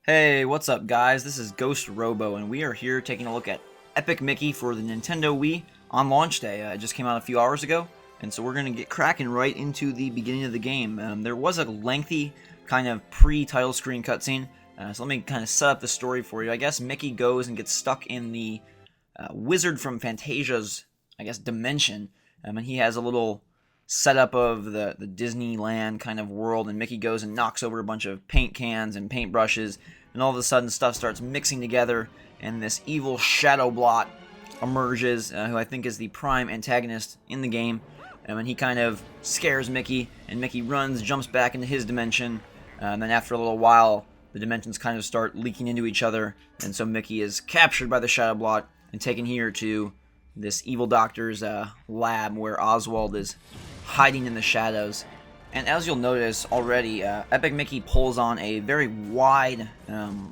Hey, what's up guys? This is GhostRobo and we are here taking a look at Epic Mickey for the Nintendo Wii on launch day. It just came out a few hours ago, and so we're going to get cracking right into the beginning of the game. There was a lengthy kind of pre-title screen cutscene, so let me kind of set up the story for you. I guess Mickey goes and gets stuck in the wizard from Fantasia's, dimension, and he has a little setup of the Disneyland kind of world, and Mickey goes and knocks over a bunch of paint cans and paint brushes, and all of a sudden stuff starts mixing together, and this evil shadow blot emerges, who I think is the prime antagonist in the game, and he kind of scares Mickey, and Mickey runs, jumps back into his dimension, and then after a little while, the dimensions kind of start leaking into each other, and so Mickey is captured by the shadow blot and taken here to this evil doctor's lab where Oswald is hiding in the shadows. And as you'll notice already, Epic Mickey pulls on a very wide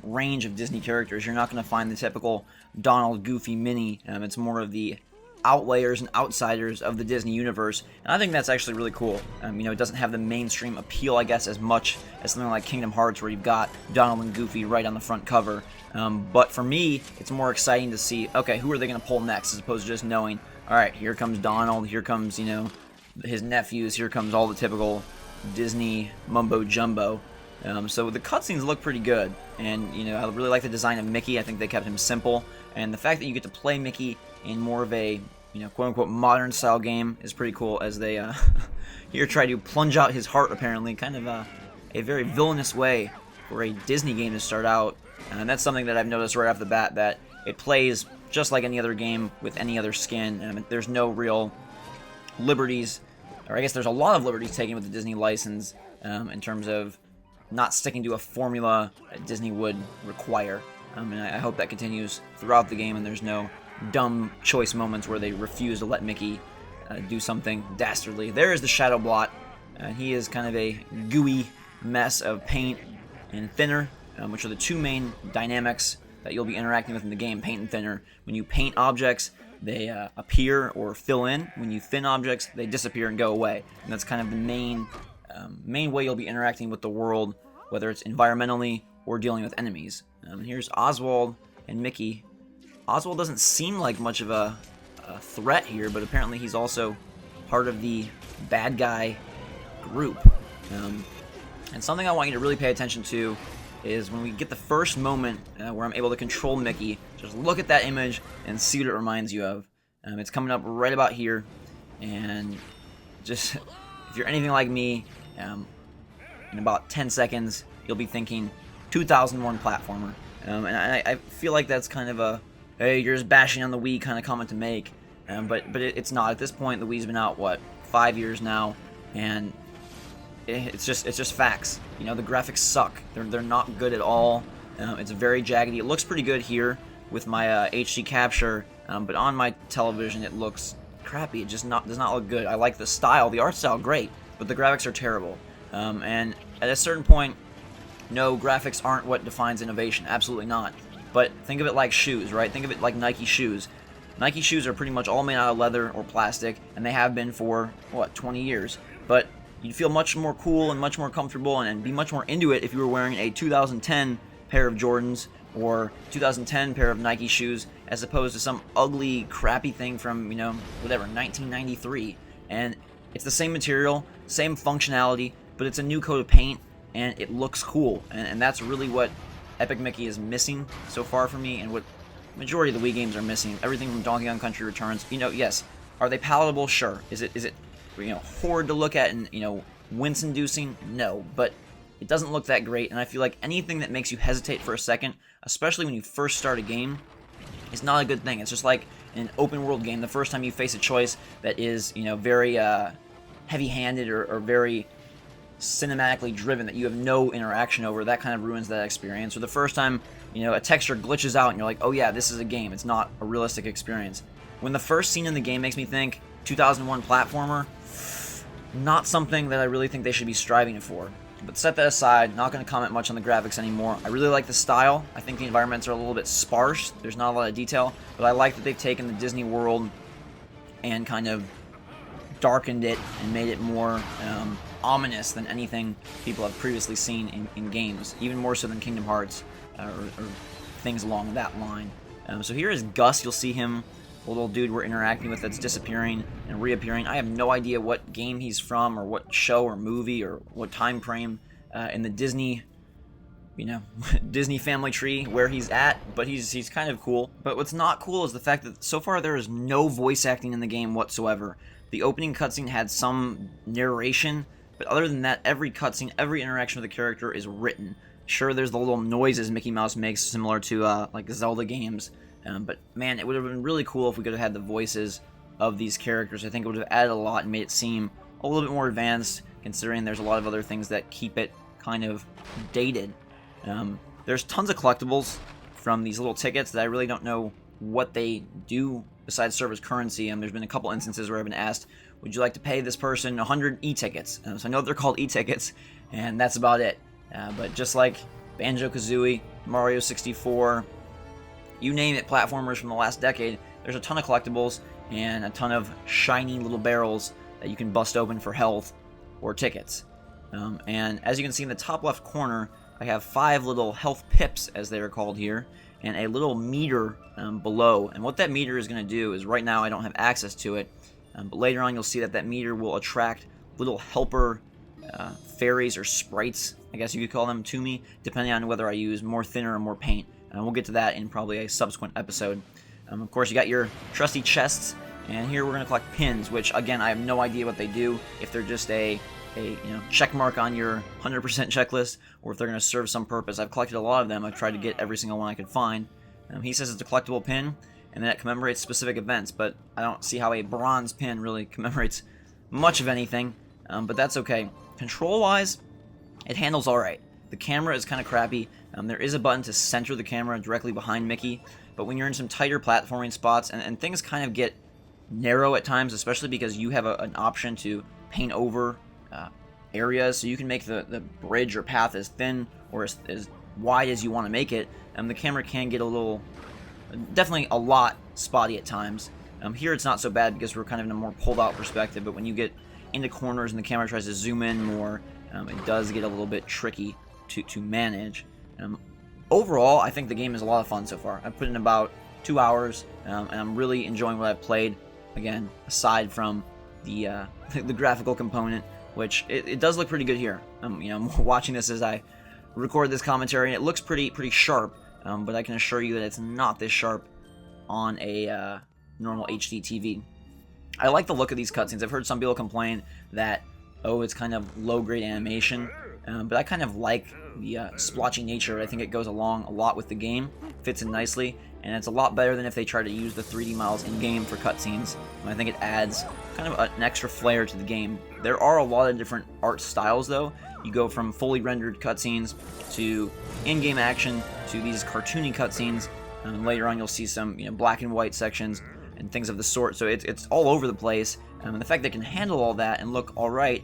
range of Disney characters. You're not going to find the typical Donald, Goofy, Minnie. It's more of the outlayers and outsiders of the Disney universe, and I think that's actually really cool. It doesn't have the mainstream appeal, I guess, as much as something like Kingdom Hearts, where you've got Donald and Goofy right on the front cover. But for me, it's more exciting to see, okay, who are they going to pull next, as opposed to just knowing, all right, here comes Donald, here comes, his nephews, here comes all the typical Disney mumbo jumbo. So the cutscenes look pretty good, and I really like the design of Mickey. I think they kept him simple, and the fact that you get to play Mickey in more of a quote-unquote modern style game is pretty cool, as they here try to plunge out his heart, apparently, kind of a very villainous way for a Disney game to start out. And that's something that I've noticed right off the bat, that it plays just like any other game with any other skin. There's no real liberties, or I guess there's a lot of liberties taken with the Disney license, in terms of not sticking to a formula that Disney would require. And I hope that continues throughout the game, and there's no dumb choice moments where they refuse to let Mickey do something dastardly. There is the shadow blot. He is kind of a gooey mess of paint and thinner, which are the two main dynamics that you'll be interacting with in the game, paint and thinner. When you paint objects, they appear or fill in. When you thin objects, they disappear and go away. And that's kind of the main way you'll be interacting with the world, whether it's environmentally or dealing with enemies. Here's Oswald and Mickey. Oswald doesn't seem like much of a threat here, but apparently he's also part of the bad guy group. And something I want you to really pay attention to is when we get the first moment where I'm able to control Mickey, just look at that image and see what it reminds you of. It's coming up right about here, and just, if you're anything like me, in about 10 seconds, you'll be thinking 2001 platformer. And I feel like that's kind of a, hey, you're just bashing on the Wii kind of comment to make, but it's not. At this point, the Wii's been out, 5 years now, and it's just facts. The graphics suck. They're not good at all. It's very jaggedy. It looks pretty good here with my HD capture, but on my television it looks crappy. It just does not look good. I like the style, the art style, great, but the graphics are terrible. And at a certain point, no, graphics aren't what defines innovation. Absolutely not. But think of it like shoes, right? Think of it like Nike shoes. Nike shoes are pretty much all made out of leather or plastic, and they have been for, 20 years. But you'd feel much more cool and much more comfortable and be much more into it if you were wearing a 2010 pair of Jordans or 2010 pair of Nike shoes, as opposed to some ugly, crappy thing from, 1993. And it's the same material, same functionality, but it's a new coat of paint, and it looks cool. And that's really what Epic Mickey is missing so far for me, and what majority of the Wii games are missing. Everything from Donkey Kong Country Returns. Yes, are they palatable? Sure. Is it horrid to look at and wince-inducing? No, but it doesn't look that great. And I feel like anything that makes you hesitate for a second, especially when you first start a game, is not a good thing. It's just like in an open world game, the first time you face a choice that is very heavy-handed or very cinematically driven, that you have no interaction over, that kind of ruins that experience. Or the first time a texture glitches out and you're like, oh yeah, this is a game, it's not a realistic experience. When the first scene in the game makes me think 2001 platformer, not something that I really think they should be striving for. But set that aside, not going to comment much on the graphics anymore. I really like the style. I think the environments are a little bit sparse, there's not a lot of detail, but I like that they've taken the Disney world and kind of darkened it and made it more ominous than anything people have previously seen in games, even more so than Kingdom Hearts or things along that line. So here is Gus. You'll see him, the little dude we're interacting with that's disappearing and reappearing. I have no idea what game he's from or what show or movie or what time frame in the Disney, Disney family tree where he's at, but he's kind of cool. But what's not cool is the fact that so far there is no voice acting in the game whatsoever. The opening cutscene had some narration, but other than that, every cutscene, every interaction with the character is written. Sure, there's the little noises Mickey Mouse makes, similar to like Zelda games, but man, it would have been really cool if we could have had the voices of these characters. I think it would have added a lot and made it seem a little bit more advanced, considering there's a lot of other things that keep it kind of dated. There's tons of collectibles from these little tickets that I really don't know what they do besides serve as currency. There's been a couple instances where I've been asked, would you like to pay this person 100 e-tickets? So I know they're called e-tickets, and that's about it. But just like Banjo-Kazooie, Mario 64, you name it, platformers from the last decade, there's a ton of collectibles and a ton of shiny little barrels that you can bust open for health or tickets. And as you can see in the top left corner, I have 5 little health pips, as they are called here, and a little meter below. And what that meter is going to do is, right now I don't have access to it, but later on you'll see that meter will attract little helper fairies or sprites, I guess you could call them, to me, depending on whether I use more thinner or more paint. And we'll get to that in probably a subsequent episode. Of course, you got your trusty chests, and here we're going to collect pins, which, again, I have no idea what they do, if they're just a check mark on your 100% checklist, or if they're going to serve some purpose. I've collected a lot of them. I've tried to get every single one I could find. He says it's a collectible pin, and that it commemorates specific events, but I don't see how a bronze pin really commemorates much of anything, but that's okay. Control-wise, it handles alright. The camera is kind of crappy. There is a button to center the camera directly behind Mickey, but when you're in some tighter platforming spots, and things kind of get narrow at times, especially because you have an option to paint over areas, so you can make the bridge or path as thin or as wide as you want to make it, the camera can get definitely a lot spotty at times. Here it's not so bad because we're kind of in a more pulled out perspective, but when you get into corners and the camera tries to zoom in more, it does get a little bit tricky to manage. Overall, I think the game is a lot of fun so far. I've put in about 2 hours, and I'm really enjoying what I've played. Again, aside from the graphical component, which it does look pretty good here. I'm watching this as I record this commentary, and it looks pretty sharp, but I can assure you that it's not this sharp on a normal HD TV. I like the look of these cutscenes. I've heard some people complain that, it's kind of low-grade animation, but I kind of like the splotchy nature. I think it goes along a lot with the game, fits in nicely, and it's a lot better than if they try to use the 3D models in-game for cutscenes. I think it adds kind of an extra flair to the game. There are a lot of different art styles, though. You go from fully rendered cutscenes to in-game action to these cartoony cutscenes. Later on, you'll see some black and white sections and things of the sort. So it's all over the place. And the fact that it can handle all that and look all right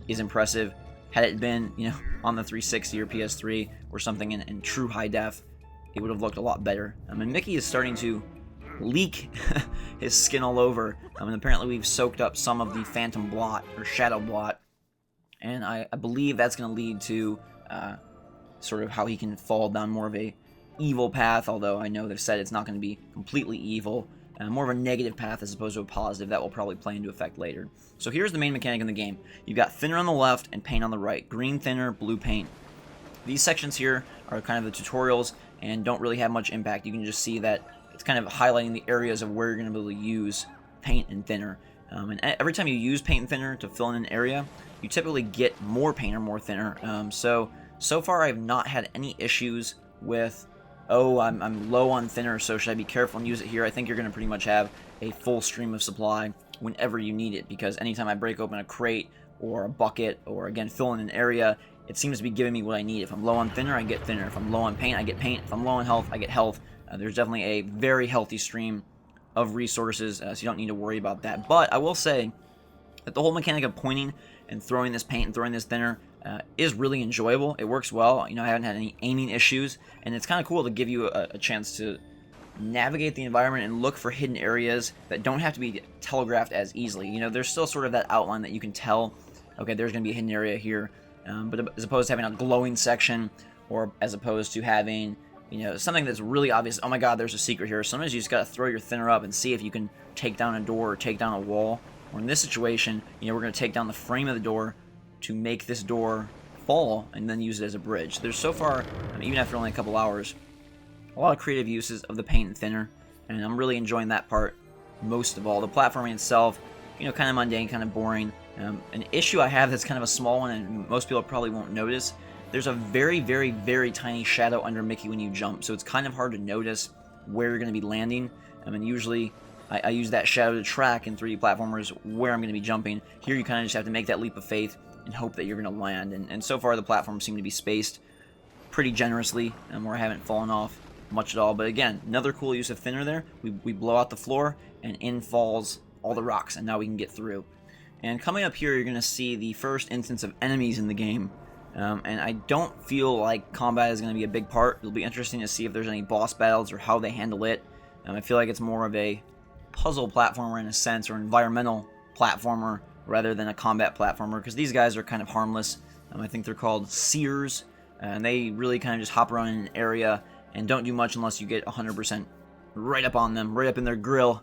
is impressive. Had it been on the 360 or PS3 or something in true high def, it would have looked a lot better. And Mickey is starting to leak his skin all over. And apparently we've soaked up some of the phantom blot or shadow blot, and I believe that's going to lead to sort of how he can fall down more of a evil path, although I know they've said it's not going to be completely evil, more of a negative path as opposed to a positive. That will probably play into effect later. So here's the main mechanic in the game. You've got thinner on the left and paint on the right. Green thinner, blue paint. These sections here are kind of the tutorials and don't really have much impact. You can just see that it's kind of highlighting the areas of where you're going to be able to use paint and thinner. And every time you use paint and thinner to fill in an area, you typically get more paint or more thinner. So far I've not had any issues with, I'm low on thinner, so should I be careful and use it here? I think you're going to pretty much have a full stream of supply whenever you need it, because anytime I break open a crate or a bucket or, again, fill in an area, it seems to be giving me what I need. If I'm low on thinner, I get thinner. If I'm low on paint, I get paint. If I'm low on health, I get health. There's definitely a very healthy stream of resources, so you don't need to worry about that. But I will say that the whole mechanic of pointing and throwing this paint and throwing this thinner is really enjoyable. It works well. I haven't had any aiming issues, and it's kind of cool to give you a chance to navigate the environment and look for hidden areas that don't have to be telegraphed as easily. You know, there's still sort of that outline that you can tell, okay, there's going to be a hidden area here, but as opposed to having a glowing section, or as opposed to having, you know, something that's really obvious, oh my god, there's a secret here. Sometimes you just got to throw your thinner up and see if you can take down a door or take down a wall. Or in this situation, you know, we're going to take down the frame of the door to make this door fall and then use it as a bridge. There's so far, even after only a couple hours, a lot of creative uses of the paint and thinner, and I'm really enjoying that part most of all. The platforming itself, you know, kind of mundane, kind of boring. An issue I have that's kind of a small one and most people probably won't notice, there's a very, very, very tiny shadow under Mickey when you jump, so it's kind of hard to notice where you're going to be landing. I mean, usually I use that shadow to track in 3D platformers where I'm going to be jumping. Here you kind of just have to make that leap of faith and hope that you're going to land, and so far the platforms seem to be spaced pretty generously, where I haven't fallen off much at all. But again, another cool use of thinner there. We blow out the floor, and in falls all the rocks, and now we can get through. And coming up here, you're going to see the first instance of enemies in the game. And I don't feel like combat is going to be a big part. It'll be interesting to see if there's any boss battles or how they handle it. I feel like it's more of a puzzle platformer in a sense, or environmental platformer rather than a combat platformer, because these guys are kind of harmless. I think they're called seers, and they really kind of just hop around in an area and don't do much unless you get 100% right up on them, right up in their grill.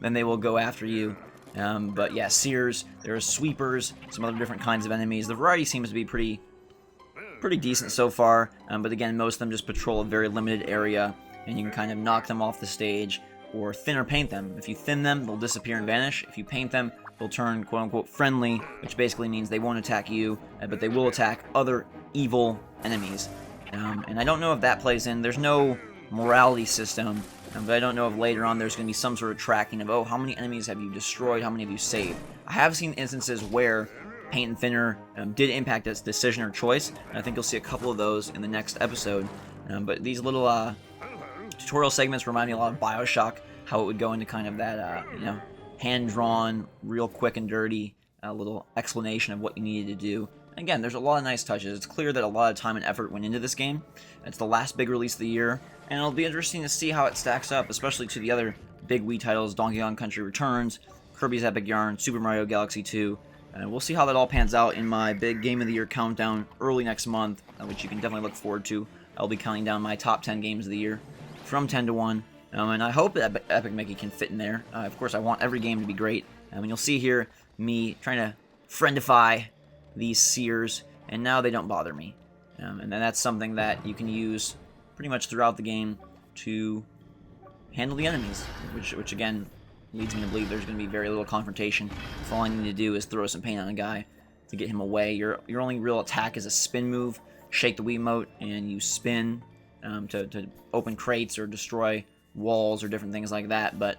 Then they will go after you. But yeah, seers, there's sweepers, some other different kinds of enemies. The variety seems to be pretty decent so far, but again, most of them just patrol a very limited area, and you can kind of knock them off the stage or thin or paint them. If you thin them, they'll disappear and vanish. If you paint them, they'll turn quote-unquote friendly, which basically means they won't attack you, but they will attack other evil enemies. And I don't know if that plays in. There's no morality system, but I don't know if later on there's going to be some sort of tracking of, oh, how many enemies have you destroyed, how many have you saved. I have seen instances where paint and thinner did impact its decision or choice, and I think you'll see a couple of those in the next episode. But these little tutorial segments remind me a lot of BioShock, how it would go into kind of that, you know, hand-drawn, real quick and dirty little explanation of what you needed to do. Again, there's a lot of nice touches. It's clear that a lot of time and effort went into this game. It's the last big release of the year, and it'll be interesting to see how it stacks up, especially to the other big Wii titles, Donkey Kong Country Returns, Kirby's Epic Yarn, Super Mario Galaxy 2. We'll see how that all pans out in my big Game of the Year countdown early next month, which you can definitely look forward to. I'll be counting down my top 10 games of the year from 10 to 1, and I hope that Epic Mickey can fit in there. Of course, I want every game to be great. And you'll see here me trying to friendify these seers, and now they don't bother me. And then that's something that you can use pretty much throughout the game to handle the enemies, which again leads me to believe there's going to be very little confrontation. If all I need to do is throw some paint on a guy to get him away. Your only real attack is a spin move. Shake the Wiimote and you spin to open crates or destroy walls or different things like that. But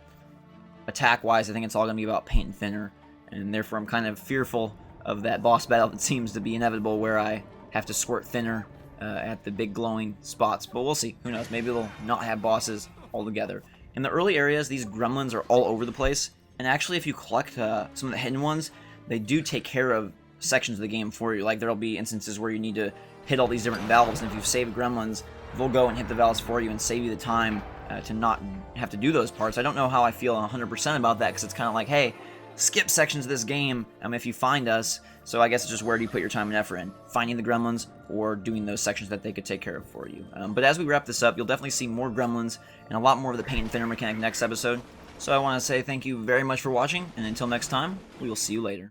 attack-wise, I think it's all going to be about paint and thinner, and therefore I'm kind of fearful of that boss battle that seems to be inevitable, where I have to squirt thinner at the big glowing spots. But we'll see. Who knows? Maybe they'll not have bosses altogether. In the early areas, these gremlins are all over the place, and actually if you collect some of the hidden ones, they do take care of sections of the game for you. Like, there'll be instances where you need to hit all these different valves, and if you've saved gremlins, they'll go and hit the valves for you and save you the time to not have to do those parts. I don't know how I feel 100% about that, because it's kind of like, hey, skip sections of this game if you find us. So I guess it's just, where do you put your time and effort in? Finding the gremlins or doing those sections that they could take care of for you. But as we wrap this up, you'll definitely see more gremlins and a lot more of the paint and thinner mechanic next episode. So I want to say thank you very much for watching, and until next time, we will see you later.